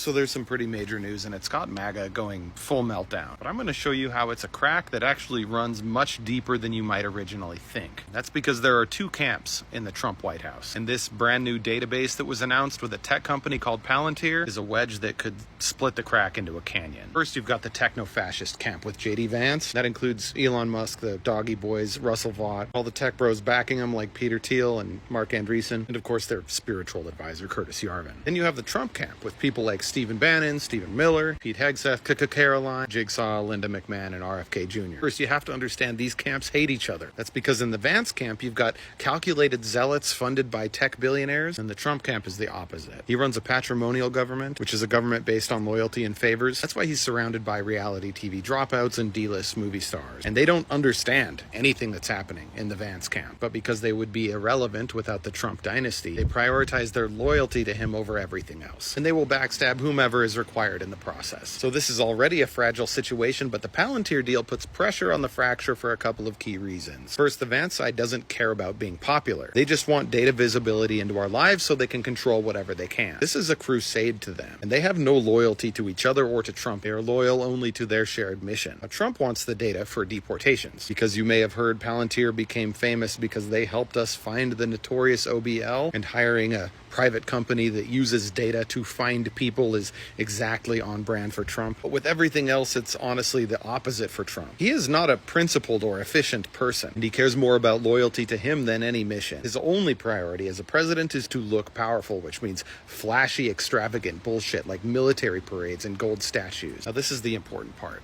So there's some pretty major news, and it's got MAGA going full meltdown. But I'm going to show you how it's a crack that actually runs much deeper than you might originally think. That's because there are two camps in the Trump White House. And this brand new database that was announced with a tech company called Palantir is a wedge that could split the crack into a canyon. First, you've got the techno-fascist camp with J.D. Vance. That includes Elon Musk, the Doggy Boys, Russell Vought, all the tech bros backing him like Peter Thiel and Mark Andreessen, and of course their spiritual advisor, Curtis Yarvin. Then you have the Trump camp with people like Stephen Bannon, Stephen Miller, Pete Hegseth, Kaka Caroline, Jigsaw, Linda McMahon, and RFK Jr. First, you have to understand these camps hate each other. That's because in the Vance camp, you've got calculated zealots funded by tech billionaires, and the Trump camp is the opposite. He runs a patrimonial government, which is a government based on loyalty and favors. That's why he's surrounded by reality TV dropouts and D-list movie stars. And they don't understand anything that's happening in the Vance camp. But because they would be irrelevant without the Trump dynasty, they prioritize their loyalty to him over everything else. And they will backstab whomever is required in the process. So this is already a fragile situation, but the Palantir deal puts pressure on the fracture for a couple of key reasons. First, the Vance side doesn't care about being popular. They just want data visibility into our lives so they can control whatever they can. This is a crusade to them, and they have no loyalty to each other or to Trump. They are loyal only to their shared mission. Now, Trump wants the data for deportations, because you may have heard Palantir became famous because they helped us find the notorious OBL, and hiring a private company that uses data to find people is exactly on brand for Trump. But with everything else, it's honestly the opposite for Trump. He is not a principled or efficient person, and he cares more about loyalty to him than any mission. His only priority as a president is to look powerful, which means flashy, extravagant bullshit like military parades and gold statues. Now, this is the important part.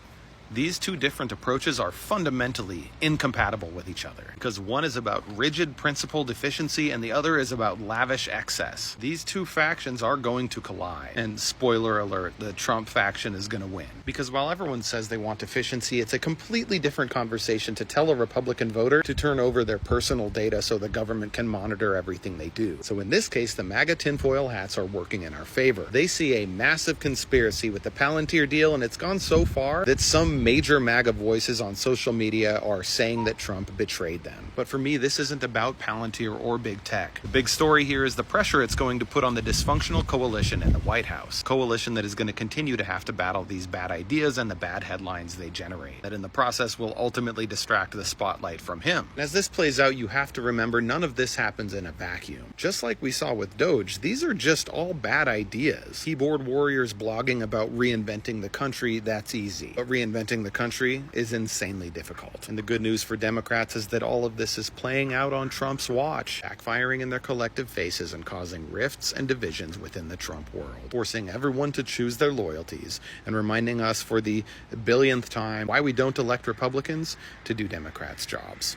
These two different approaches are fundamentally incompatible with each other, because one is about rigid principled efficiency and the other is about lavish excess. These two factions are going to collide, and spoiler alert, the Trump faction is going to win. Because while everyone says they want efficiency, it's a completely different conversation to tell a Republican voter to turn over their personal data so the government can monitor everything they do. So in this case, the MAGA tinfoil hats are working in our favor. They see a massive conspiracy with the Palantir deal, and it's gone so far that some major MAGA voices on social media are saying that Trump betrayed them. But for me, this isn't about Palantir or big tech. The big story here is the pressure it's going to put on the dysfunctional coalition in the White House. Coalition that is going to continue to have to battle these bad ideas and the bad headlines they generate. That in the process will ultimately distract the spotlight from him. And as this plays out, you have to remember none of this happens in a vacuum. Just like we saw with Doge, these are just all bad ideas. Keyboard warriors blogging about reinventing the country, that's easy. But reinventing the country is insanely difficult. And the good news for Democrats is that all of this is playing out on Trump's watch, backfiring in their collective faces and causing rifts and divisions within the Trump world, forcing everyone to choose their loyalties and reminding us for the billionth time why we don't elect Republicans to do Democrats' jobs.